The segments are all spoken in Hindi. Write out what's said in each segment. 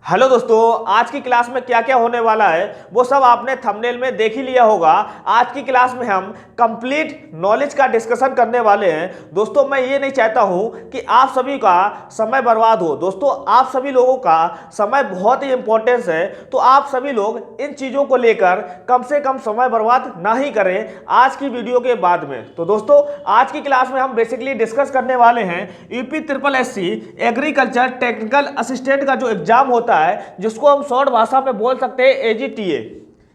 हेलो दोस्तों, आज की क्लास में क्या क्या होने वाला है वो सब आपने थंबनेल में देख ही लिया होगा। आज की क्लास में हम कंप्लीट नॉलेज का डिस्कशन करने वाले हैं। दोस्तों, मैं ये नहीं चाहता हूं कि आप सभी का समय बर्बाद हो। दोस्तों, आप सभी लोगों का समय बहुत ही इंपॉर्टेंस है, तो आप सभी लोग इन चीज़ों को लेकर कम से कम समय बर्बाद ना ही करें आज की वीडियो के बाद में। तो दोस्तों, आज की क्लास में हम बेसिकली डिस्कस करने वाले हैं UP triple SC agriculture technical assistant का जो एग्जाम होता है, जिसको हम शॉर्ट भाषा में बोल सकते हैं एजीटीए।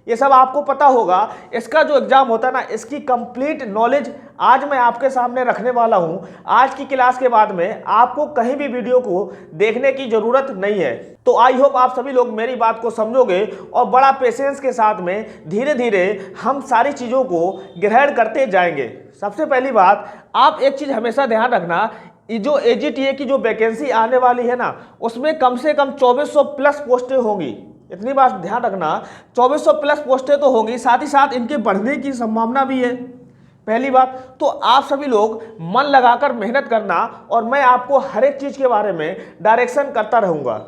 ये सब आपको पता होगा। इसका जो एग्जाम होता है ना, इसकी कंप्लीट नॉलेज आज मैं आपके सामने रखने वाला हूं। आज की क्लास के बाद में आपको कहीं भी वीडियो को देखने की जरूरत नहीं है। तो आई होप आप सभी लोग मेरी बात को समझोगे और बड़ा पेशेंस के साथ में धीरे धीरे हम सारी चीज़ों को ग्रहण करते जाएंगे। सबसे पहली बात, आप एक चीज़ हमेशा ध्यान रखना, जो एजीटीए की जो वैकेंसी आने वाली है ना, उसमें कम से कम 2400 प्लस पोस्टें होंगी। इतनी बात ध्यान रखना, 2400 प्लस पोस्टें तो होंगी, साथ ही साथ इनके बढ़ने की संभावना भी है। पहली बात तो आप सभी लोग मन लगाकर मेहनत करना और मैं आपको हर एक चीज़ के बारे में डायरेक्शन करता रहूँगा।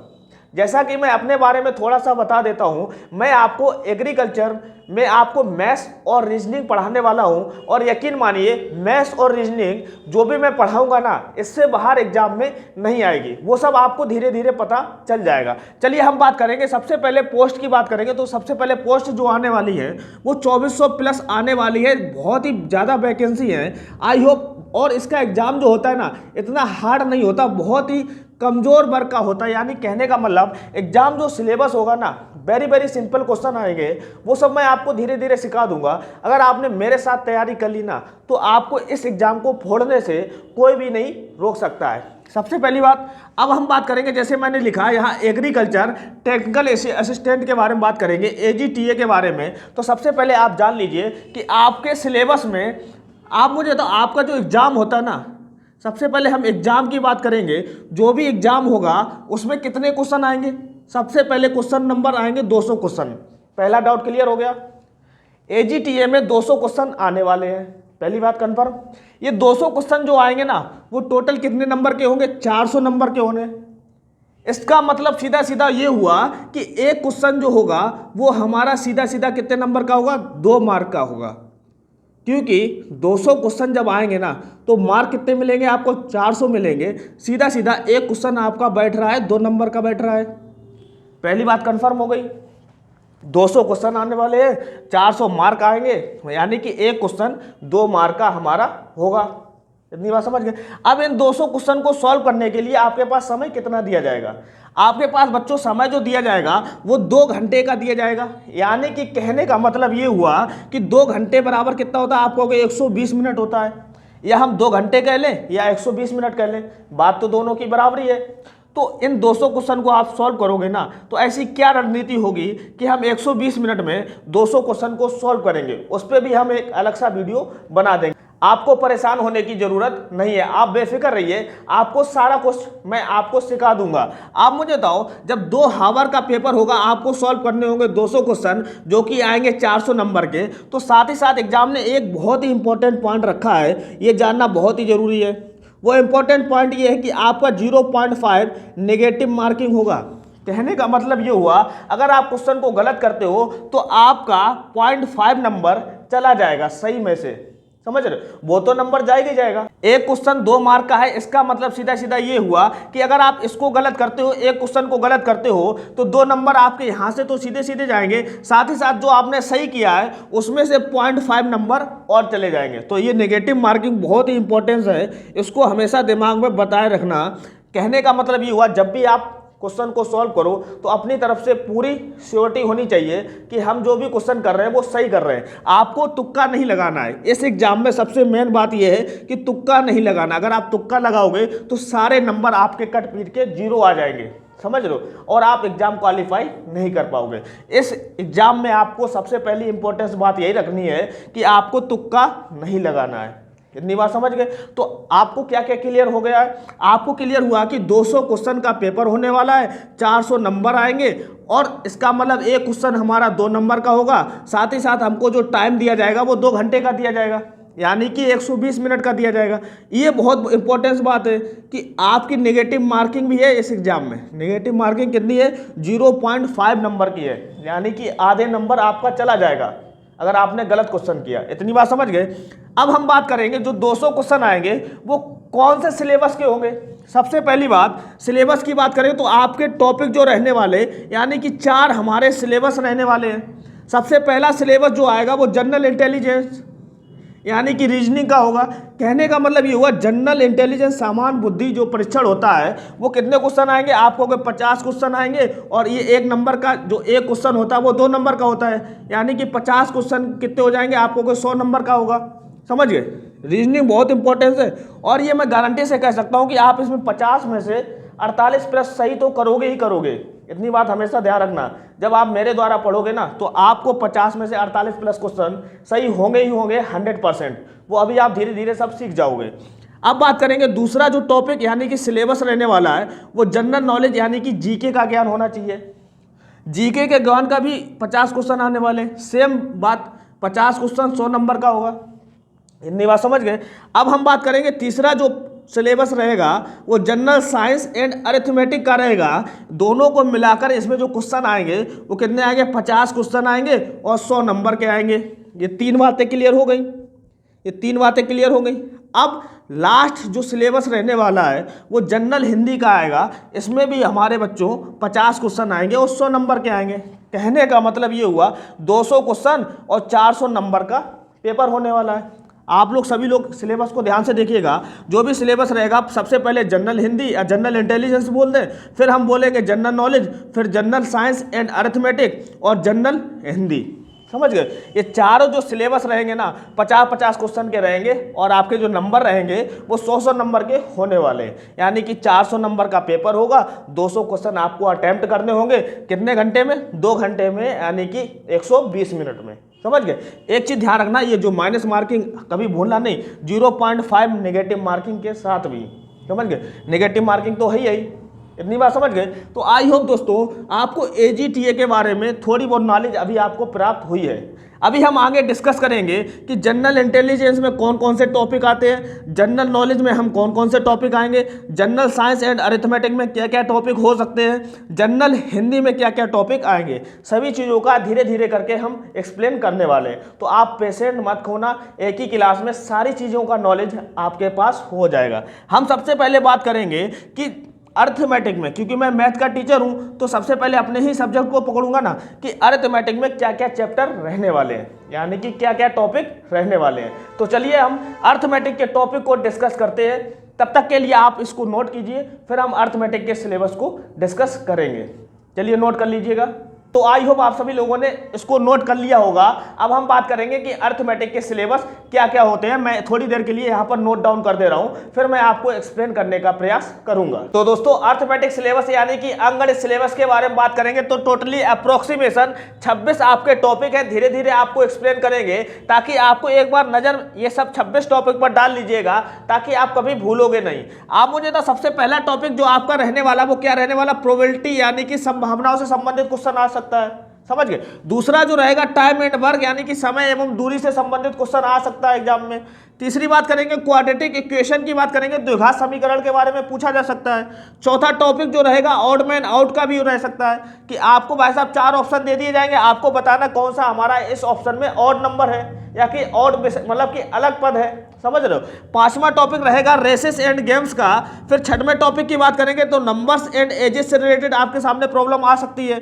जैसा कि मैं अपने बारे में थोड़ा सा बता देता हूँ, मैं आपको एग्रीकल्चर में आपको मैथ्स और रीजनिंग पढ़ाने वाला हूँ। और यकीन मानिए, मैथ्स और रीजनिंग जो भी मैं पढ़ाऊँगा ना, इससे बाहर एग्जाम में नहीं आएगी। वो सब आपको धीरे धीरे पता चल जाएगा। चलिए हम बात करेंगे, सबसे पहले पोस्ट की बात करेंगे। तो सबसे पहले पोस्ट जो आने वाली है वो 2400 प्लस आने वाली है। बहुत ही ज़्यादा वैकेंसी है, आई होप। और इसका एग्ज़ाम जो होता है ना, इतना हार्ड नहीं होता, बहुत ही कमज़ोर वर्ग का होता है। यानी कहने का मतलब, एग्जाम जो सिलेबस होगा ना, वेरी वेरी सिंपल क्वेश्चन आएंगे, वो सब मैं आपको धीरे धीरे सिखा दूंगा। अगर आपने मेरे साथ तैयारी कर ली ना, तो आपको इस एग्जाम को फोड़ने से कोई भी नहीं रोक सकता है। सबसे पहली बात, अब हम बात करेंगे, जैसे मैंने लिखा यहाँ एग्रीकल्चर टेक्निकल असिस्टेंट के बारे में बात करेंगे, एजीटीए के बारे में। तो सबसे पहले आप जान लीजिए कि आपके सिलेबस में, आप मुझे तो आपका जो एग्ज़ाम होता है ना, सबसे पहले हम एग्जाम की बात करेंगे। जो भी एग्जाम होगा उसमें कितने क्वेश्चन आएंगे? सबसे पहले क्वेश्चन नंबर आएंगे 200 क्वेश्चन। पहला डाउट क्लियर हो गया। एजीटीए में 200 क्वेश्चन आने वाले हैं, पहली बात कंफर्म। ये 200 क्वेश्चन जो आएंगे ना, वो टोटल कितने नंबर के होंगे? 400 नंबर के होंगे। इसका मतलब सीधा सीधा ये हुआ कि एक क्वेश्चन जो होगा वो हमारा सीधा सीधा कितने नंबर का होगा? 2 मार्क का होगा। क्योंकि 200 क्वेश्चन जब आएंगे ना, तो मार्क कितने मिलेंगे आपको? 400 मिलेंगे। सीधा सीधा एक क्वेश्चन आपका बैठ रहा है 2 नंबर का बैठ रहा है। पहली बात कंफर्म हो गई। 200 क्वेश्चन आने वाले हैं, 400 मार्क आएंगे, यानी कि एक क्वेश्चन 2 मार्क का हमारा होगा। इतनी बात समझ गए। अब इन 200 क्वेश्चन को सॉल्व करने के लिए आपके पास समय कितना दिया जाएगा? आपके पास बच्चों समय जो दिया जाएगा वो 2 घंटे का दिया जाएगा। यानी कि कहने का मतलब ये हुआ कि 2 घंटे बराबर कितना होता है? आप कहोगे 120 मिनट होता है। या हम 2 घंटे कह लें या 120 मिनट कह लें, बात तो दोनों की बराबरी है। तो इन 200 क्वेश्चन को आप सॉल्व करोगे ना, तो ऐसी क्या रणनीति होगी कि हम 120 मिनट में 200 क्वेश्चन को सॉल्व करेंगे। उस पर भी हम एक अलग सा वीडियो बना देंगे। आपको परेशान होने की जरूरत नहीं है, आप बेफिक्र रहिए, आपको सारा क्वेश्चन मैं आपको सिखा दूंगा। आप मुझे बताओ, जब 2 हावर का पेपर होगा, आपको सॉल्व करने होंगे 200 क्वेश्चन, जो कि आएंगे 400 नंबर के। तो साथ ही साथ एग्जाम ने एक बहुत ही इंपॉर्टेंट पॉइंट रखा है, ये जानना बहुत ही जरूरी है। वो इंपॉर्टेंट पॉइंट ये है कि आपका 0.5 नेगेटिव मार्किंग होगा। कहने का मतलब ये हुआ, अगर आप क्वेश्चन को गलत करते हो तो आपका 0.5 नंबर चला जाएगा सही में से। समझ रहे? वो तो नंबर जाएगा ही जाएगा। एक क्वेश्चन 2 मार्क का है, इसका मतलब सीधा सीधा ये हुआ कि अगर आप इसको गलत करते हो, एक क्वेश्चन को गलत करते हो, तो 2 नंबर आपके यहां से तो सीधे सीधे जाएंगे। साथ ही साथ जो आपने सही किया है उसमें से 0.5 नंबर और चले जाएंगे। तो ये नेगेटिव मार्किंग बहुत ही इंपॉर्टेंस है, इसको हमेशा दिमाग में बताए रखना। कहने का मतलब ये हुआ, जब भी आप क्वेश्चन को सॉल्व करो तो अपनी तरफ से पूरी श्योरिटी होनी चाहिए कि हम जो भी क्वेश्चन कर रहे हैं वो सही कर रहे हैं। आपको तुक्का नहीं लगाना है। इस एग्जाम में सबसे मेन बात यह है कि तुक्का नहीं लगाना। अगर आप तुक्का लगाओगे तो सारे नंबर आपके कट पीट के 0 आ जाएंगे, समझ लो, और आप एग्जाम क्वालिफाई नहीं कर पाओगे। इस एग्जाम में आपको सबसे पहली इंपॉर्टेंस बात यही रखनी है कि आपको तुक्का नहीं लगाना है। इतनी बात समझ गए? तो आपको क्या क्या क्लियर हो गया है? आपको क्लियर हुआ कि 200 क्वेश्चन का पेपर होने वाला है, 400 नंबर आएंगे, और इसका मतलब एक क्वेश्चन हमारा 2 नंबर का होगा। साथ ही साथ हमको जो टाइम दिया जाएगा वो 2 घंटे का दिया जाएगा। यानी कि 120 मिनट का दिया जाएगा। ये बहुत इंपॉर्टेंस बात है कि आपकी नेगेटिव मार्किंग भी है इस एग्जाम में। नेगेटिव मार्किंग कितनी है? 0.5 नंबर की है, यानी कि आधे नंबर आपका चला जाएगा अगर आपने गलत क्वेश्चन किया। इतनी बात समझ गए। अब हम बात करेंगे जो 200 क्वेश्चन आएंगे वो कौन से सिलेबस के होंगे। सबसे पहली बात, सिलेबस की बात करें तो आपके टॉपिक जो रहने वाले, यानी कि 4 हमारे सिलेबस रहने वाले हैं। सबसे पहला सिलेबस जो आएगा वो जनरल इंटेलिजेंस यानी कि रीजनिंग का होगा। कहने का मतलब ये हुआ जनरल इंटेलिजेंस सामान्य बुद्धि जो परीक्षण होता है वो कितने क्वेश्चन आएंगे? आपको 50 क्वेश्चन आएंगे और ये 1 नंबर का जो एक क्वेश्चन होता है वो 2 नंबर का होता है, यानी कि 50 क्वेश्चन कितने हो जाएंगे? आपको 100 नंबर का होगा। समझ गए? रीजनिंग बहुत इंपॉर्टेंस है और ये मैं गारंटी से कह सकता हूँ कि आप इसमें 50 में से 48 प्लस सही तो करोगे ही करोगे। इतनी बात हमेशा ध्यान रखना, जब आप मेरे द्वारा पढ़ोगे ना तो आपको 50 में से 48 प्लस क्वेश्चन सही होंगे ही होंगे 100%। वो अभी आप धीरे धीरे सब सीख जाओगे। अब बात करेंगे दूसरा जो टॉपिक यानी कि सिलेबस रहने वाला है वो जनरल नॉलेज यानी कि जीके का ज्ञान होना चाहिए। जीके के ज्ञान का भी 50 क्वेश्चन आने वाले। सेम बात, 50 क्वेश्चन 100 नंबर का होगा। इतनी बात समझ गए। अब हम बात करेंगे तीसरा जो सिलेबस रहेगा वो जनरल साइंस एंड अरिथमेटिक का रहेगा। दोनों को मिलाकर इसमें जो क्वेश्चन आएंगे वो कितने आएंगे? 50 क्वेश्चन आएंगे और 100 नंबर के आएंगे। ये 3 बातें क्लियर हो गई। ये 3 बातें क्लियर हो गई। अब लास्ट जो सिलेबस रहने वाला है वो जनरल हिंदी का आएगा। इसमें भी हमारे बच्चों 50 क्वेश्चन आएंगे और 100 नंबर के आएंगे। कहने का मतलब ये हुआ 200 क्वेश्चन और 400 नंबर का पेपर होने वाला है। आप लोग सभी लोग सिलेबस को ध्यान से देखिएगा। जो भी सिलेबस रहेगा सबसे पहले जनरल हिंदी या जनरल इंटेलिजेंस बोल दें, फिर हम बोलेंगे जनरल नॉलेज, फिर जनरल साइंस एंड अरिथमेटिक और जनरल हिंदी। समझ गए? ये चारों जो सिलेबस रहेंगे ना 50-50 क्वेश्चन के रहेंगे और आपके जो नंबर रहेंगे वो 100-100 नंबर के होने वाले हैं, यानी कि 400 नंबर का पेपर होगा। 200 क्वेश्चन आपको अटेम्प्ट करने होंगे कितने घंटे में? 2 घंटे में, यानी कि 120 मिनट में। समझ गए? एक चीज़ ध्यान रखना, ये जो माइनस मार्किंग कभी भूलना नहीं, 0.5 नेगेटिव मार्किंग के साथ भी। समझ गए? नेगेटिव मार्किंग तो है ही। इतनी बात समझ गए। तो आई होप दोस्तों आपको एजीटीए के बारे में थोड़ी बहुत नॉलेज अभी आपको प्राप्त हुई है। अभी हम आगे डिस्कस करेंगे कि जनरल इंटेलिजेंस में कौन कौन से टॉपिक आते हैं, जनरल नॉलेज में हम कौन कौन से टॉपिक आएंगे, जनरल साइंस एंड अरिथमेटिक में क्या क्या टॉपिक हो सकते हैं, जनरल हिंदी में क्या क्या टॉपिक आएंगे। सभी चीज़ों का धीरे धीरे करके हम एक्सप्लेन करने वाले हैं। तो आप पेशेंट मत खोना, एक ही क्लास में सारी चीज़ों का नॉलेज आपके पास हो जाएगा। हम सबसे पहले बात करेंगे कि अरिथमेटिक में, क्योंकि मैं मैथ का टीचर हूं तो सबसे पहले अपने ही सब्जेक्ट को पकड़ूंगा ना कि अरिथमेटिक में क्या क्या चैप्टर रहने वाले हैं, यानी कि क्या क्या टॉपिक रहने वाले हैं। तो चलिए हम अरिथमेटिक के टॉपिक को डिस्कस करते हैं। तब तक के लिए आप इसको नोट कीजिए, फिर हम अरिथमेटिक के सिलेबस को डिस्कस करेंगे। चलिए नोट कर लीजिएगा। तो आई होप आप सभी लोगों ने इसको नोट कर लिया होगा। अब हम बात करेंगे कि अरिथमेटिक के सिलेबस क्या क्या होते हैं। मैं थोड़ी देर के लिए यहाँ पर नोट डाउन कर दे रहा हूँ, फिर मैं आपको एक्सप्लेन करने का प्रयास करूंगा। तो दोस्तों अरिथमेटिक सिलेबस यानी कि अंकगणित सिलेबस के बारे में बात करेंगे तो टोटली अप्रोक्सीमेशन 26 आपके टॉपिक है। धीरे धीरे आपको एक्सप्लेन करेंगे ताकि आपको एक बार नजर ये सब 26 टॉपिक पर डाल लीजिएगा ताकि आप कभी भूलोगे नहीं। आप मुझे तो सबसे पहला टॉपिक जो आपका रहने वाला वो क्या रहने वाला? प्रोबेबिलिटी यानी कि संभावनाओं से संबंधित क्वेश्चन आ सकता है। समझ गए? दूसरा जो रहेगा टाइम एंड वर्क यानी कि समय एवं दूरी से संबंधित क्वेश्चन आ सकता है एग्जाम में। तीसरी बात करेंगे क्वाड्रेटिक इक्वेशन की बात करेंगे, द्विघात समीकरण के बारे में पूछा जा सकता है। चौथा टॉपिक जो रहेगा ऑड मैन आउट का भी रह सकता है कि आपको भाई साहब 4 ऑप्शन दे दिए जाएंगे, आपको बताना कौन सा हमारा इस ऑप्शन में ऑड नंबर है या कि ऑड मतलब कि अलग पद है। समझ रहे हो? 5वां टॉपिक रहेगा रेसेस एंड गेम्स का। फिर 6वें टॉपिक की बात करेंगे तो नंबर्स एंड एजेस से रिलेटेड आपके सामने प्रॉब्लम आ सकती है।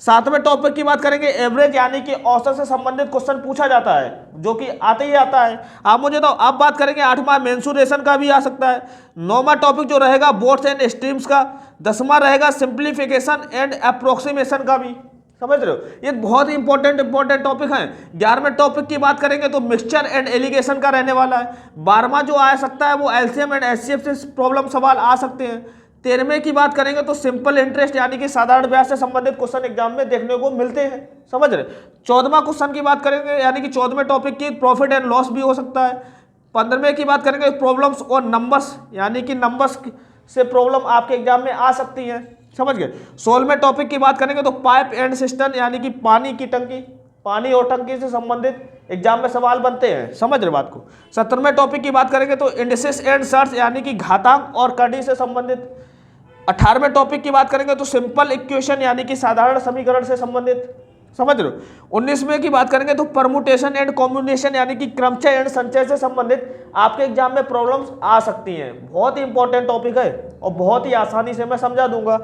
7वें टॉपिक की बात करेंगे एवरेज यानी कि औसत से संबंधित क्वेश्चन पूछा जाता है जो कि आते ही आता है। आप मुझे तो अब बात करेंगे 8वां मेंसुरेशन का भी आ सकता है। 9वां टॉपिक जो रहेगा बोर्ड्स एंड स्ट्रीम्स का। 10वां रहेगा सिंप्लीफिकेशन एंड अप्रोक्सीमेशन का भी। समझ रहे हो? ये बहुत ही इंपॉर्टेंट टॉपिक है। 11वें टॉपिक की बात करेंगे तो मिक्सचर एंड एलिगेशन का रहने वाला है। 12वां जो आ सकता है वो एलसीएम एंड एचसीएफ से प्रॉब्लम सवाल आ सकते हैं। 13वें की बात करेंगे तो सिंपल इंटरेस्ट यानी कि साधारण ब्याज से संबंधित क्वेश्चन एग्जाम में देखने को मिलते हैं। समझ रहे? 14वां क्वेश्चन की बात करेंगे यानी कि 14वें टॉपिक की प्रॉफिट एंड लॉस भी हो सकता है। 15वें की बात करेंगे प्रॉब्लम्स और नंबर्स यानी कि नंबर्स से प्रॉब्लम आपके एग्जाम में आ सकती है। समझ गए? 16वें टॉपिक की बात करेंगे तो पाइप एंड सिस्टम यानी कि पानी की टंकी, पानी और टंकी से संबंधित एग्जाम में सवाल बनते हैं, समझ रहे बात को। 17वें टॉपिक की बात करेंगे तो इंडिसेस एंड सर्च यानी कि घातांक और कड़ी से संबंधित। 18वें टॉपिक की बात करेंगे तो सिंपल इक्वेशन यानी कि साधारण समीकरण से संबंधित, समझ रहे हो। 19वें की बात करेंगे तो परमुटेशन एंड कॉम्बिनेशन यानी कि क्रमचय एंड संचय से संबंधित आपके एग्जाम में प्रॉब्लम्स आ सकती हैं। बहुत ही इंपॉर्टेंट टॉपिक है और बहुत ही आसानी से मैं समझा दूंगा।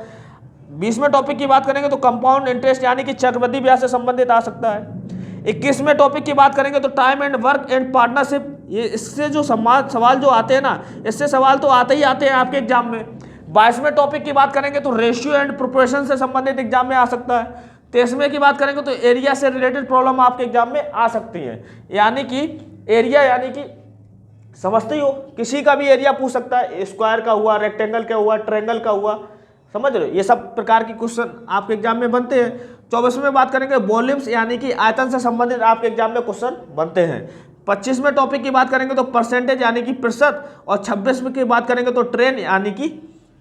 20वें टॉपिक की बात करेंगे तो कंपाउंड इंटरेस्ट यानी कि चक्रवृद्धि ब्याज से संबंधित आ सकता है। 21वें टॉपिक की बात करेंगे तो time and work and partnership, ये इससे जो सवाल जो आते हैं ना, इससे सवाल तो आते ही आते हैं आपके एग्जाम में। 22वें टॉपिक की बात करेंगे तो रेशियो एंड प्रोपोर्शन से संबंधित एग्जाम में आ सकता है। 23वें की बात करेंगे तो एरिया से रिलेटेड प्रॉब्लम आपके एग्जाम में आ सकती है, यानी कि एरिया यानी कि समझते ही हो, किसी का भी एरिया पूछ सकता है, स्क्वायर का हुआ, रेक्टेंगल का हुआ, ट्रायंगल का हुआ, समझ रहे हो। ये सब प्रकार के क्वेश्चन आपके एग्जाम में बनते हैं। 24वें बात करेंगे वॉल्यूम्स यानी कि आयतन से संबंधित आपके एग्जाम में क्वेश्चन बनते हैं। 25वें टॉपिक की बात करेंगे तो परसेंटेज यानी कि प्रतिशत, और 26वें की बात करेंगे तो ट्रेन यानी कि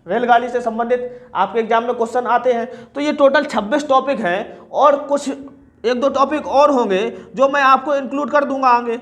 रेलगाड़ी से संबंधित आपके एग्जाम में क्वेश्चन आते हैं। तो ये टोटल 26 टॉपिक हैं और कुछ 1-2 टॉपिक और होंगे जो मैं आपको इंक्लूड कर दूंगा आगे।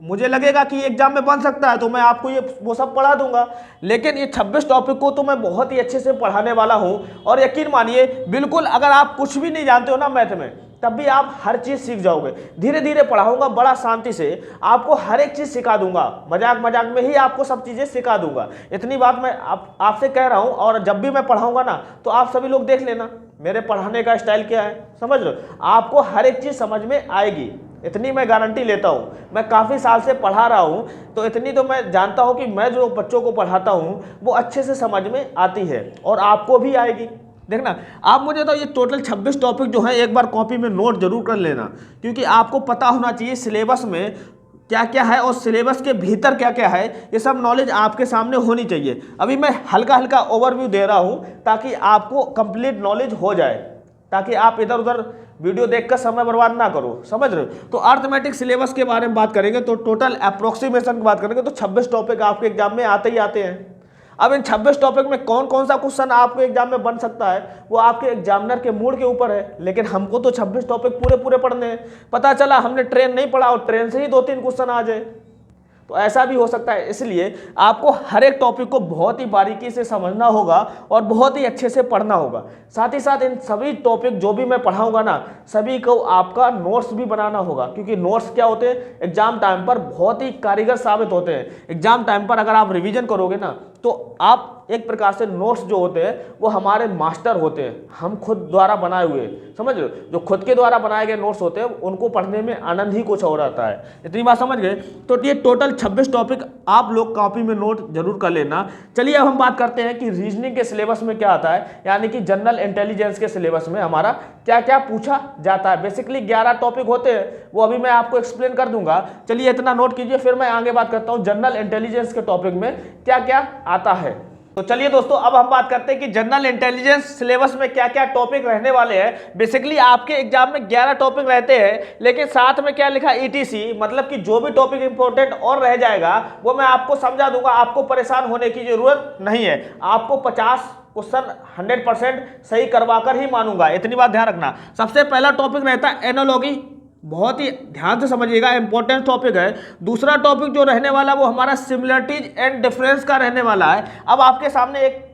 मुझे लगेगा कि एग्जाम में बन सकता है तो मैं आपको ये वो सब पढ़ा दूंगा, लेकिन ये 26 टॉपिक को तो मैं बहुत ही अच्छे से पढ़ाने वाला हूँ। और यकीन मानिए, बिल्कुल अगर आप कुछ भी नहीं जानते हो ना मैथ में, तब भी आप हर चीज़ सीख जाओगे। धीरे धीरे पढ़ाऊंगा, बड़ा शांति से आपको हर एक चीज़ सिखा दूंगा, मजाक मजाक में ही आपको सब चीज़ें सिखा दूंगा। इतनी बात मैं आपसे कह रहा हूँ। और जब भी मैं पढ़ाऊंगा ना, तो आप सभी लोग देख लेना मेरे पढ़ाने का स्टाइल क्या है, समझ लो। आपको हर एक चीज़ समझ में आएगी, इतनी मैं गारंटी लेता हूँ। मैं काफ़ी साल से पढ़ा रहा हूँ, तो इतनी तो मैं जानता हूँ कि मैं जो बच्चों को पढ़ाता हूँ वो अच्छे से समझ में आती है और आपको भी आएगी। देखना, आप मुझे तो ये टोटल 26 टॉपिक जो है एक बार कॉपी में नोट जरूर कर लेना, क्योंकि आपको पता होना चाहिए सिलेबस में क्या क्या है और सिलेबस के भीतर क्या क्या है। ये सब नॉलेज आपके सामने होनी चाहिए। अभी मैं हल्का हल्का ओवरव्यू दे रहा हूँ ताकि आपको कंप्लीट नॉलेज हो जाए, ताकि आप इधर उधर वीडियो देखकर समय बर्बाद ना करो, समझ रहे हो। तो अर्थमेटिक सिलेबस के बारे में बात करेंगे तो टोटल अप्रोक्सीमेशन की बात करेंगे तो 26 टॉपिक आपके एग्जाम में आते ही आते हैं। अब इन 26 टॉपिक में कौन कौन सा क्वेश्चन आपके एग्जाम में बन सकता है वो आपके एग्जामिनर के मूड के ऊपर है, लेकिन हमको तो 26 टॉपिक पूरे पूरे पढ़ने हैं। पता चला हमने ट्रेन नहीं पढ़ा और ट्रेन से ही 2-3 क्वेश्चन आ जाए, तो ऐसा भी हो सकता है। इसलिए आपको हर एक टॉपिक को बहुत ही बारीकी से समझना होगा और बहुत ही अच्छे से पढ़ना होगा। साथ ही साथ इन सभी टॉपिक जो भी मैं पढ़ाऊंगा ना, सभी को आपका नोट्स भी बनाना होगा, क्योंकि नोट्स क्या होते हैं, एग्जाम टाइम पर बहुत ही कारीगर साबित होते हैं। एग्जाम टाइम पर अगर आप रिवीजन करोगे ना, तो आप एक प्रकार से नोट्स जो होते हैं वो हमारे मास्टर होते हैं, हम खुद द्वारा बनाए हुए, समझ रहे हो। जो खुद के द्वारा बनाए गए नोट्स होते हैं उनको पढ़ने में आनंद ही कुछ और आता है। इतनी बात समझ गए। तो ये टोटल 26 टॉपिक आप लोग कॉपी में नोट जरूर कर लेना। चलिए अब हम बात करते हैं कि रीजनिंग के सिलेबस में क्या आता है, यानी कि जनरल इंटेलिजेंस के सिलेबस में हमारा क्या क्या पूछा जाता है। बेसिकली 11 टॉपिक होते हैं, वो अभी मैं आपको एक्सप्लेन कर दूंगा। चलिए इतना नोट कीजिए, फिर मैं आगे बात करता हूँ जनरल इंटेलिजेंस के टॉपिक में क्या क्या आता है। तो चलिए दोस्तों, अब हम बात करते हैं कि जनरल इंटेलिजेंस सिलेबस में क्या क्या टॉपिक रहने वाले हैं। बेसिकली आपके एग्जाम में 11 टॉपिक रहते हैं, लेकिन साथ में क्या लिखा, ईटीसी, मतलब कि जो भी टॉपिक इंपॉर्टेंट और रह जाएगा वो मैं आपको समझा दूंगा। आपको परेशान होने की जरूरत नहीं है, आपको 50 क्वेश्चन 100% सही करवाकर ही मानूंगा, इतनी बात ध्यान रखना। सबसे पहला टॉपिक रहता है एनालॉजी, बहुत ही ध्यान से समझिएगा, इंपॉर्टेंट टॉपिक है। दूसरा टॉपिक जो रहने वाला वो हमारा सिमिलरिटीज एंड डिफरेंस का रहने वाला है। अब आपके सामने एक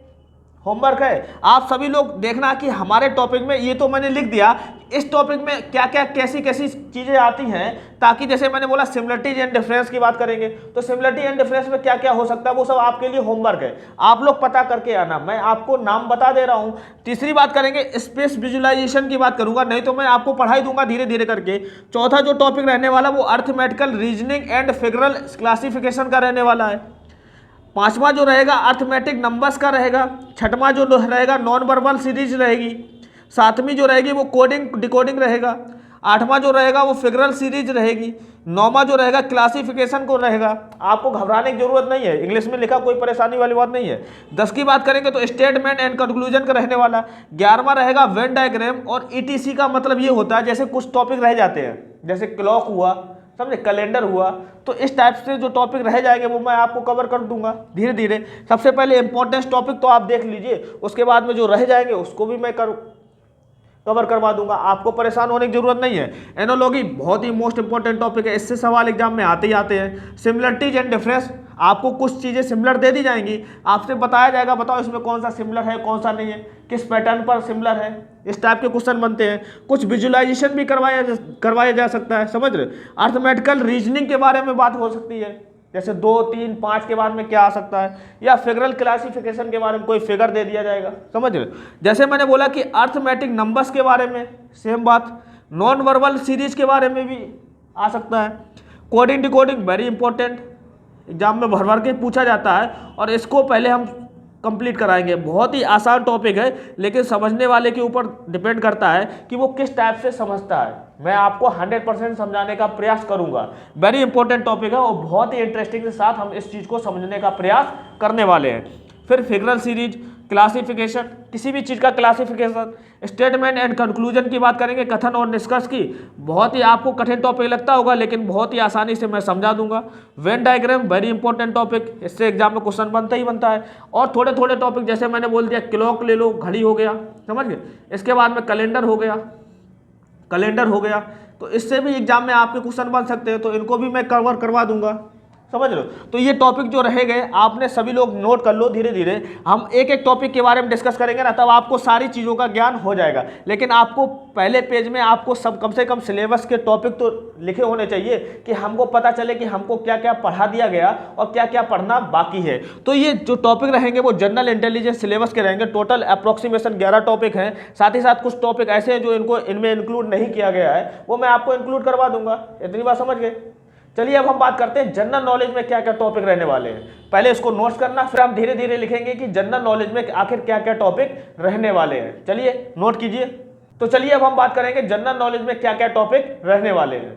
होमवर्क है, आप सभी लोग देखना कि हमारे टॉपिक में, ये तो मैंने लिख दिया, इस टॉपिक में क्या क्या कैसी कैसी चीज़ें आती हैं, ताकि जैसे मैंने बोला सिमिलरिटीज एंड डिफरेंस की बात करेंगे, तो सिमिलरिटी एंड डिफरेंस में क्या क्या हो सकता है वो सब आपके लिए होमवर्क है, आप लोग पता करके आना। मैं आपको नाम बता दे रहा हूँ। तीसरी बात करेंगे स्पेस विजुअलाइजेशन की बात करूंगा, नहीं तो मैं आपको पढ़ाई दूंगा धीरे धीरे करके। चौथा जो टॉपिक रहने वाला वो arithmetical reasoning and figural classification का रहने वाला है। पांचवा जो रहेगा अर्थमेटिक नंबर्स का रहेगा। छठवां जो रहेगा नॉन वर्बल सीरीज रहेगी। सातवीं जो रहेगी वो कोडिंग डिकोडिंग रहेगा। आठवां जो रहेगा वो फिगरल सीरीज रहेगी। नौवां जो रहेगा क्लासिफिकेशन को रहेगा। आपको घबराने की जरूरत नहीं है, इंग्लिश में लिखा, कोई परेशानी वाली बात नहीं है। 10 की बात करेंगे तो स्टेटमेंट एंड कंक्लूजन का रहने वाला। 11वां रहेगा वेन डायग्राम, और ईटीसी का मतलब ये होता है जैसे कुछ टॉपिक रह जाते हैं, जैसे क्लॉक हुआ, समझे, कैलेंडर हुआ, तो इस टाइप से जो टॉपिक रह जाएंगे वो मैं आपको कवर कर दूंगा धीरे धीरे। सबसे पहले इंपॉर्टेंट टॉपिक तो आप देख लीजिए, उसके बाद में जो रह जाएंगे उसको भी मैं कवर करवा दूंगा, आपको परेशान होने की जरूरत नहीं है। एनोलॉजी बहुत ही मोस्ट इंपॉर्टेंट टॉपिक है, इससे सवाल एग्जाम में आते ही आते हैं। सिमिलरिटीज एंड डिफरेंस, आपको कुछ चीज़ें सिमिलर दे दी जाएंगी, आपसे बताया जाएगा बताओ इसमें कौन सा सिमिलर है कौन सा नहीं है, किस पैटर्न पर सिमिलर है, इस टाइप के क्वेश्चन बनते हैं। कुछ विजुअलाइजेशन भी करवाया जा सकता है, समझ रहे। अर्थमेटिकल रीजनिंग के बारे में बात हो सकती है, जैसे 2, 3, 5 के बाद में क्या आ सकता है, या फिगरल क्लासिफिकेशन के बारे में कोई फिगर दे दिया जाएगा, समझ रहे। जैसे मैंने बोला कि अर्थमेटिक नंबर्स के बारे में सेम बात, नॉन वर्बल सीरीज के बारे में भी आ सकता है। Coding decoding very important, exam में भर भर के पूछा जाता है और इसको पहले हम कंप्लीट कराएंगे। बहुत ही आसान टॉपिक है, लेकिन समझने वाले के ऊपर डिपेंड करता है कि वो किस टाइप से समझता है। मैं आपको 100% समझाने का प्रयास करूंगा। वेरी इंपॉर्टेंट टॉपिक है और बहुत ही इंटरेस्टिंग के साथ हम इस चीज़ को समझने का प्रयास करने वाले हैं। फिर फिगरल सीरीज, क्लासिफिकेशन, किसी भी चीज़ का क्लासिफिकेशन, स्टेटमेंट एंड कंक्लूजन की बात करेंगे, कथन और निष्कर्ष की। बहुत ही आपको कठिन टॉपिक लगता होगा, लेकिन बहुत ही आसानी से मैं समझा दूंगा। Venn diagram very important topic, इससे एग्जाम में क्वेश्चन बनता ही बनता है। और थोड़े थोड़े टॉपिक जैसे मैंने बोल दिया, क्लॉक ले लो, घड़ी हो गया, समझ गए। इसके बाद में कैलेंडर हो गया, तो इससे भी एग्जाम में आपके क्वेश्चन बन सकते हैं, तो इनको भी मैं कवर करवा दूंगा, समझ लो। तो ये टॉपिक जो रहेंगे आपने सभी लोग नोट कर लो, धीरे धीरे हम एक एक टॉपिक के बारे में डिस्कस करेंगे ना, तब आपको सारी चीज़ों का ज्ञान हो जाएगा। लेकिन आपको पहले पेज में आपको सब कम से कम सिलेबस के टॉपिक तो लिखे होने चाहिए कि हमको पता चले कि हमको क्या क्या पढ़ा दिया गया और क्या क्या पढ़ना बाकी है। तो ये जो टॉपिक रहेंगे वो जनरल इंटेलिजेंस सिलेबस के रहेंगे। टोटल अप्रोक्सीमेशन 11 टॉपिक हैं। साथ ही साथ कुछ टॉपिक ऐसे हैं जो इनमें इंक्लूड नहीं किया गया है, वो मैं आपको इंक्लूड करवा दूंगा। इतनी बात समझ गए। चलिए अब हम बात करते हैं जनरल नॉलेज में क्या क्या टॉपिक रहने वाले हैं। पहले इसको नोट्स करना, फिर हम धीरे धीरे लिखेंगे कि जनरल नॉलेज में आखिर क्या क्या टॉपिक रहने वाले हैं। चलिए नोट कीजिए। तो चलिए अब हम बात करेंगे जनरल नॉलेज में क्या क्या टॉपिक रहने वाले हैं।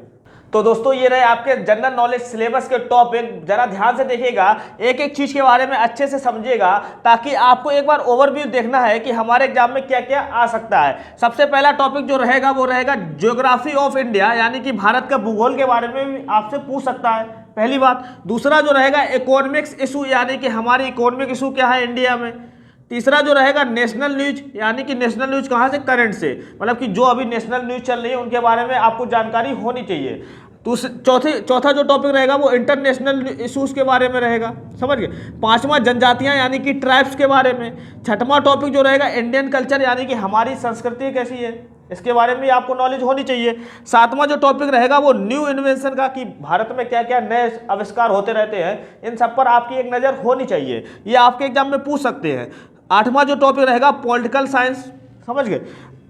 तो दोस्तों ये रहे आपके जनरल नॉलेज सिलेबस के टॉपिक। जरा ध्यान से देखिएगा, एक एक चीज के बारे में अच्छे से समझिएगा, ताकि आपको एक बार ओवरव्यू देखना है कि हमारे एग्जाम में क्या क्या आ सकता है। सबसे पहला टॉपिक जो रहेगा वो रहेगा ज्योग्राफी ऑफ इंडिया, यानी कि भारत का भूगोल के बारे में भी आपसे पूछ सकता है, पहली बात। दूसरा जो रहेगा इकोनॉमिक्स इशू, यानी कि हमारी इकोनॉमिक इशू क्या है इंडिया में। तीसरा जो रहेगा नेशनल न्यूज, यानी कि नेशनल न्यूज कहाँ से, करंट से, मतलब कि जो अभी नेशनल न्यूज चल रही है उनके बारे में आपको जानकारी होनी चाहिए। चौथा जो टॉपिक रहेगा वो इंटरनेशनल इशूज़ के बारे में रहेगा, समझ गए। पांचवा जनजातियां यानी कि ट्राइब्स के बारे में। छठवां टॉपिक जो रहेगा इंडियन कल्चर, यानी कि हमारी संस्कृति कैसी है, इसके बारे में आपको नॉलेज होनी चाहिए। सातवां जो टॉपिक रहेगा वो न्यू इन्वेंशन का, कि भारत में क्या क्या नए आविष्कार होते रहते हैं, इन सब पर आपकी एक नज़र होनी चाहिए, ये आपके एग्जाम में पूछ सकते हैं। आठवां जो टॉपिक रहेगा पॉलिटिकल साइंस, समझ गए।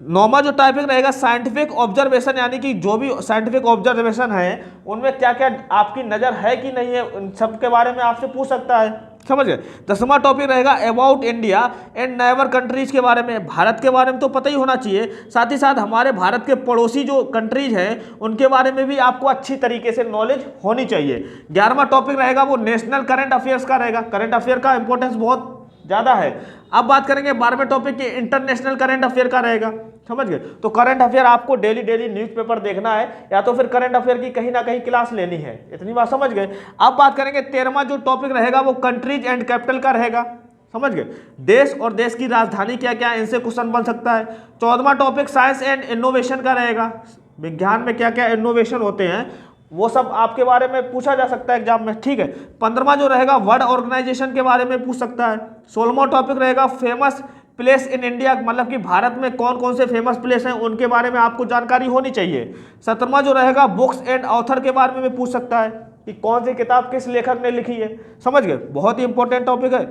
नौवां जो टॉपिक रहेगा साइंटिफिक ऑब्जर्वेशन, यानी कि जो भी साइंटिफिक ऑब्जर्वेशन है उनमें क्या क्या आपकी नज़र है कि नहीं है, उन सब के बारे में आपसे पूछ सकता है, समझ गए। 10वां टॉपिक रहेगा about India and neighbour countries के बारे में। भारत के बारे में तो पता ही होना चाहिए, साथ ही साथ हमारे भारत के पड़ोसी जो कंट्रीज हैं उनके बारे में भी आपको अच्छी तरीके से नॉलेज होनी चाहिए। 11वां टॉपिक रहेगा वो नेशनल करंट अफेयर्स का रहेगा। करंट अफेयर का इंपॉर्टेंस बहुत ज़्यादा है। अब बात करेंगे 12वें टॉपिक के इंटरनेशनल करंट अफेयर का रहेगा, समझ गए। तो करंट अफेयर आपको डेली न्यूज़पेपर देखना है, या तो फिर करंट अफेयर की कहीं ना कहीं क्लास लेनी है, इतनी बात समझ गए। अब बात करेंगे 13वां जो टॉपिक रहेगा वो कंट्रीज एंड कैपिटल का रहेगा, समझ गए। देश और देश की राजधानी क्या क्या है, इनसे क्वेश्चन बन सकता है। 14वां टॉपिक साइंस एंड इनोवेशन का रहेगा, विज्ञान में क्या क्या इनोवेशन होते हैं वो सब आपके बारे में पूछा जा सकता है एग्जाम में, ठीक है। 15वां जो रहेगा वर्ल्ड ऑर्गेनाइजेशन के बारे में पूछ सकता है। 16वां टॉपिक रहेगा फेमस प्लेस इन इंडिया, मतलब कि भारत में कौन कौन से फेमस प्लेस हैं उनके बारे में आपको जानकारी होनी चाहिए। 17वां जो रहेगा बुक्स एंड ऑथर के बारे में भी पूछ सकता है कि कौन सी किताब किस लेखक ने लिखी है, समझ गए, बहुत ही इंपॉर्टेंट टॉपिक है।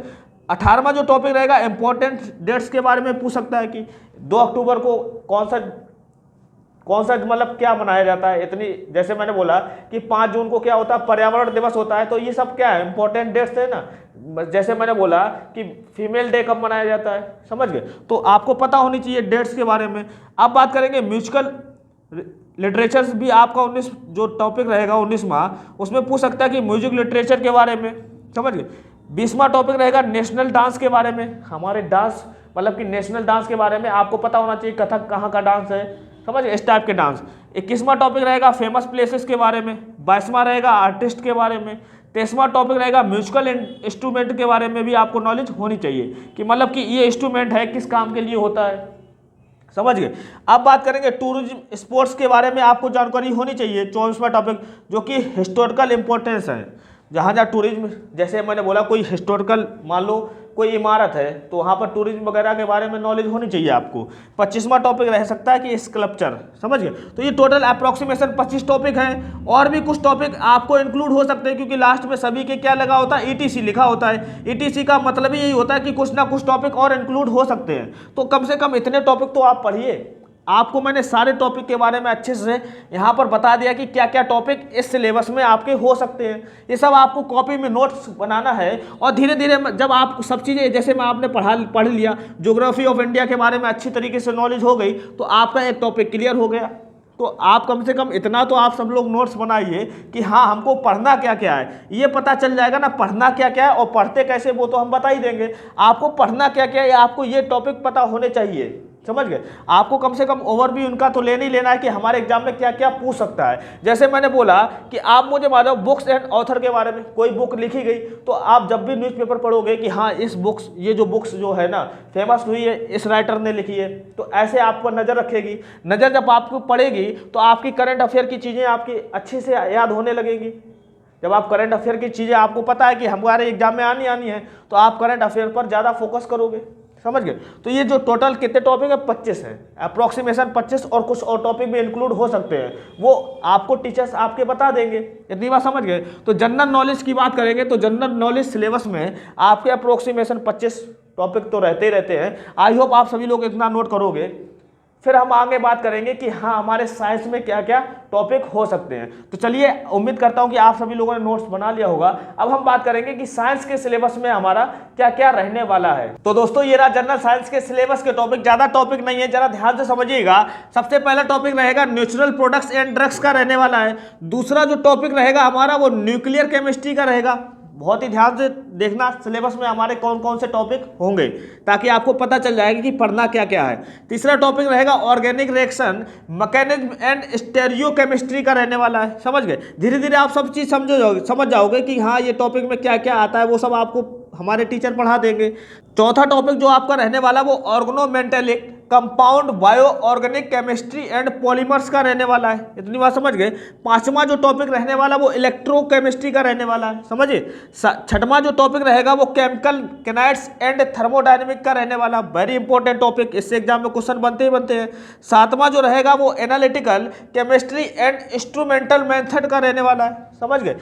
18वां जो टॉपिक रहेगा इंपॉर्टेंट डेट्स के बारे में पूछ सकता है कि 2 अक्टूबर को कौन सा मतलब क्या मनाया जाता है। इतनी, जैसे मैंने बोला कि 5 जून को क्या होता है, पर्यावरण दिवस होता है, तो ये सब क्या है, इंपॉर्टेंट डेट्स है ना। जैसे मैंने बोला कि फीमेल डे कब मनाया जाता है, समझ गए, तो आपको पता होनी चाहिए डेट्स के बारे में। अब बात करेंगे म्यूजिकल लिटरेचर भी आपका 19 जो टॉपिक रहेगा 19वां, उसमें पूछ सकता है कि म्यूजिक लिटरेचर के बारे में, समझ गए। 20वां टॉपिक रहेगा नेशनल डांस के बारे में, हमारे डांस मतलब कि नेशनल डांस के बारे में आपको पता होना चाहिए, कथक कहाँ का डांस है, समझ, इस टाइप के डांस। 21वां टॉपिक रहेगा फेमस प्लेसेस के बारे में। 22वां रहेगा आर्टिस्ट के बारे में। 23वां टॉपिक रहेगा म्यूजिकल इंस्ट्रूमेंट के बारे में भी आपको नॉलेज होनी चाहिए, कि मतलब कि ये इंस्ट्रूमेंट है किस काम के लिए होता है, समझ गए। अब बात करेंगे टूरिज्म स्पोर्ट्स के बारे में, आपको जानकारी होनी चाहिए। 24वां टॉपिक जो कि हिस्टोरिकल इंपॉर्टेंस है, जहाँ जहाँ टूरिज्म, जैसे मैंने बोला कोई हिस्टोरिकल, मान लो कोई इमारत है तो वहाँ पर टूरिज्म वगैरह के बारे में नॉलेज होनी चाहिए आपको। 25वां टॉपिक रह सकता है कि स्कल्पचर, समझ गए। तो ये टोटल अप्रॉक्सीमेशन 25 टॉपिक हैं, और भी कुछ टॉपिक आपको इंक्लूड हो सकते हैं, क्योंकि लास्ट में सभी के क्या लगा होता है, ईटीसी लिखा होता है। ईटीसी का मतलब ही यही होता है कि कुछ ना कुछ टॉपिक और इंक्लूड हो सकते हैं। तो कम से कम इतने टॉपिक तो आप पढ़िए। आपको मैंने सारे टॉपिक के बारे में अच्छे से यहाँ पर बता दिया कि क्या क्या टॉपिक इस सिलेबस में आपके हो सकते हैं। ये सब आपको कॉपी में नोट्स बनाना है, और धीरे धीरे जब आप सब चीज़ें, जैसे मैं आपने पढ़ लिया, ज्योग्राफी ऑफ इंडिया के बारे में अच्छी तरीके से नॉलेज हो गई, तो आपका एक टॉपिक क्लियर हो गया। तो आप कम से कम इतना तो आप सब लोग नोट्स बनाइए कि हाँ हमको पढ़ना क्या क्या है, ये पता चल जाएगा ना, पढ़ना क्या क्या है और पढ़ते कैसे वो तो हम बता ही देंगे। आपको पढ़ना क्या क्या है, आपको ये टॉपिक पता होने चाहिए, समझ गए। आपको कम से कम ओवरव्यू उनका तो लेना ही लेना है कि हमारे एग्जाम में क्या क्या पूछ सकता है। जैसे मैंने बोला कि आप मुझे मान लो बुक्स एंड ऑथर के बारे में, कोई बुक लिखी गई तो आप जब भी न्यूज़पेपर पढ़ोगे कि हाँ इस बुक्स, ये जो बुक्स जो है ना फेमस हुई है, इस राइटर ने लिखी है, तो ऐसे आपको नज़र रखेगी। नज़र जब आपको पड़ेगी तो आपकी करंट अफेयर की चीज़ें आपकी अच्छे से याद होने लगेंगी। जब आप करंट अफेयर की चीज़ें आपको पता है कि हमारे एग्जाम में आनी है, तो आप करंट अफेयर पर ज़्यादा फोकस करोगे, समझ गए। तो ये जो टोटल कितने टॉपिक है, 25 है, अप्रॉक्सीमेशन 25, और कुछ और टॉपिक भी इंक्लूड हो सकते हैं, वो आपको टीचर्स आपके बता देंगे। इतनी बात समझ गए। तो जनरल नॉलेज की बात करेंगे तो जनरल नॉलेज सिलेबस में आपके अप्रॉक्सीमेशन 25 टॉपिक तो रहते ही रहते हैं। आई होप आप सभी लोग इतना नोट करोगे। फिर हम आगे बात करेंगे कि हाँ हमारे साइंस में क्या क्या टॉपिक हो सकते हैं। तो चलिए, उम्मीद करता हूँ कि आप सभी लोगों ने नोट्स बना लिया होगा। अब हम बात करेंगे कि साइंस के सिलेबस में हमारा क्या क्या रहने वाला है। तो दोस्तों ये रहा जनरल साइंस के सिलेबस के टॉपिक, ज़्यादा टॉपिक नहीं है, जरा ध्यान से समझिएगा। सबसे पहला टॉपिक रहेगा नेचुरल प्रोडक्ट्स एंड ड्रग्स का रहने वाला है। दूसरा जो टॉपिक रहेगा हमारा वो न्यूक्लियर केमिस्ट्री का रहेगा। बहुत ही ध्यान से देखना सिलेबस में हमारे कौन कौन से टॉपिक होंगे, ताकि आपको पता चल जाएगा कि पढ़ना क्या क्या है। तीसरा टॉपिक रहेगा organic reaction mechanism and stereo chemistry का रहने वाला है, समझ गए। धीरे धीरे आप सब चीज़ समझ जाओगे कि हाँ ये टॉपिक में क्या क्या आता है, वो सब आपको हमारे टीचर पढ़ा देंगे। चौथा टॉपिक जो आपका रहने वाला वो organometallic compound bio organic chemistry and polymers का रहने वाला है। इतनी बात समझ गए। पांचवा जो टॉपिक रहने वाला वो इलेक्ट्रोकेमिस्ट्री का रहने वाला है, समझिए। छठवां जो टॉपिक रहेगा वो केमिकल किनेटिक्स एंड थर्मोडायनेमिक का रहने वाला, वेरी इंपॉर्टेंट टॉपिक, इससे एग्जाम में क्वेश्चन बनते ही बनते हैं। सातवां जो रहेगा वो analytical chemistry and instrumental method का रहने वाला है, समझ गए।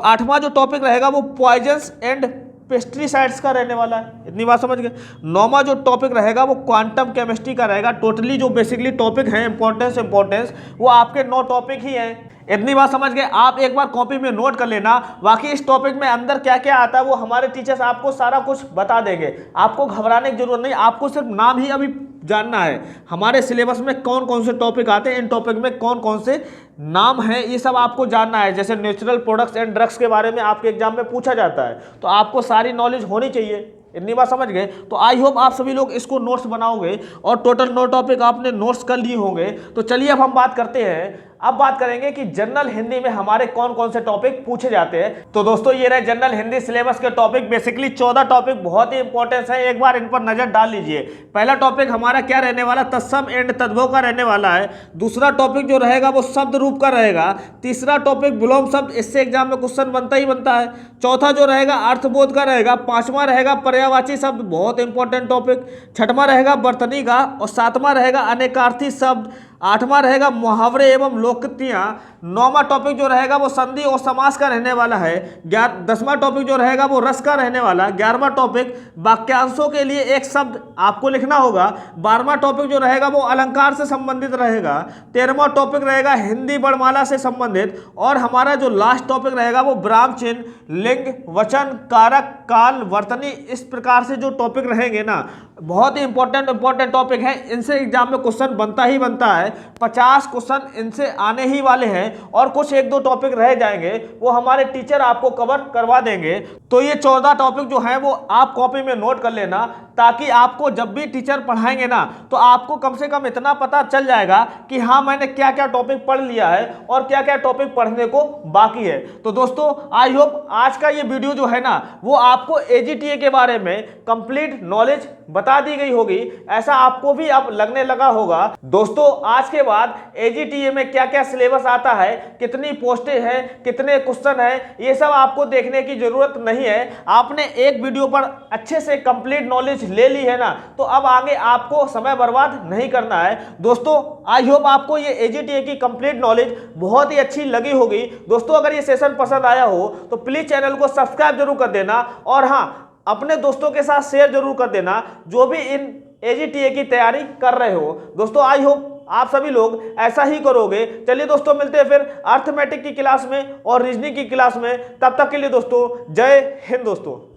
आठवां जो टॉपिक रहेगा वो पॉइजन्स एंड पेस्टिसाइड्स का रहने वाला है। इतनी बात समझ गए। नौवां जो टॉपिक रहेगा वो क्वांटम केमिस्ट्री का रहेगा। टोटली जो बेसिकली टॉपिक हैं इंपॉर्टेंस वो आपके 9 टॉपिक ही हैं। इतनी बात समझ गए। आप एक बार कॉपी में नोट कर लेना, बाकी इस टॉपिक में अंदर क्या क्या आता है वो हमारे टीचर्स आपको सारा कुछ बता देंगे। आपको घबराने की जरूरत नहीं, आपको सिर्फ नाम ही अभी जानना है। हमारे सिलेबस में कौन कौन से टॉपिक आते हैं, इन टॉपिक में कौन कौन से नाम है, ये सब आपको जानना है। जैसे नेचुरल प्रोडक्ट्स एंड ड्रग्स के बारे में आपके एग्जाम में पूछा जाता है, तो आपको सारी नॉलेज होनी चाहिए। इतनी बात समझ गए। तो आई होप आप सभी लोग इसको नोट्स बनाओगे और टोटल 9 टॉपिक आपने नोट्स कर लिए होंगे। तो चलिए अब हम बात करते हैं, अब बात करेंगे कि जनरल हिंदी में हमारे कौन कौन से टॉपिक पूछे जाते हैं। तो दोस्तों ये रहे जनरल हिंदी सिलेबस के टॉपिक, बेसिकली 14 टॉपिक बहुत ही इंपॉर्टेंट है, एक बार इन पर नजर डाल लीजिए। पहला टॉपिक हमारा क्या रहने वाला, तत्सम एंड तद्भव का रहने वाला है। दूसरा टॉपिक जो रहेगा वो शब्द रूप का रहेगा। तीसरा टॉपिक विलोम शब्द, इससे एग्जाम में क्वेश्चन बनता ही बनता है। चौथा जो रहेगा अर्थबोध का रहेगा। पांचवा रहेगा पर्यायवाची शब्द, बहुत इंपॉर्टेंट टॉपिक। छठवां रहेगा वर्तनी का, और सातवां रहेगा अनेकार्थी शब्द। आठवां रहेगा मुहावरे एवं लोकोक्तियां। नौवां टॉपिक जो रहेगा वो संधि और समास का रहने वाला है। 10वां टॉपिक जो रहेगा वो रस का रहने वाला। 11वां टॉपिक वाक्यांशों के लिए एक शब्द आपको लिखना होगा। 12वां टॉपिक जो रहेगा वो अलंकार से संबंधित रहेगा। 13वां टॉपिक रहेगा हिंदी वर्णमाला से संबंधित। और हमारा जो लास्ट टॉपिक रहेगा वो ब्राह्म चिन्ह, लिंग, वचन, कारक, काल, वर्तनी, इस प्रकार से जो टॉपिक रहेंगे ना, बहुत ही इंपॉर्टेंट टॉपिक है। इनसे एग्जाम में क्वेश्चन बनता ही बनता है। 50 क्वेश्चन इनसे आने ही वाले हैं, और कुछ 1-2 टॉपिक रह जाएंगे, वो हमारे टीचर आपको कवर करवा देंगे। तो ये 14 टॉपिक जो है वो आप कॉपी में नोट कर लेना, ताकि आपको जब भी टीचर पढ़ाएंगे ना, तो आपको कम से कम इतना पता चल जाएगा कि हाँ मैंने क्या क्या टॉपिक पढ़ लिया है और क्या क्या टॉपिक पढ़ने को बाकी है। तो दोस्तों आई होप आज का ये वीडियो जो है ना, वो आपको एजीटीए के बारे में कंप्लीट नॉलेज बता बता दी गई होगी, ऐसा आपको भी अब लगने लगा होगा। दोस्तों आज के बाद एजीटीए में क्या क्या सिलेबस आता है, कितनी पोस्टें हैं, कितने क्वेश्चन हैं, ये सब आपको देखने की जरूरत नहीं है। आपने एक वीडियो पर अच्छे से कंप्लीट नॉलेज ले ली है ना, तो अब आगे आपको समय बर्बाद नहीं करना है। दोस्तों आई होप आपको ये एजीटीए की कंप्लीट नॉलेज बहुत ही अच्छी लगी होगी। दोस्तों अगर ये सेशन पसंद आया हो तो प्लीज चैनल को सब्सक्राइब जरूर कर देना, और हाँ अपने दोस्तों के साथ शेयर जरूर कर देना जो भी इन एजीटीए की तैयारी कर रहे हो। दोस्तों आई होप आप सभी लोग ऐसा ही करोगे। चलिए दोस्तों मिलते हैं फिर अर्थमेटिक की क्लास में और रीजनिंग की क्लास में। तब तक के लिए दोस्तों जय हिंद दोस्तों।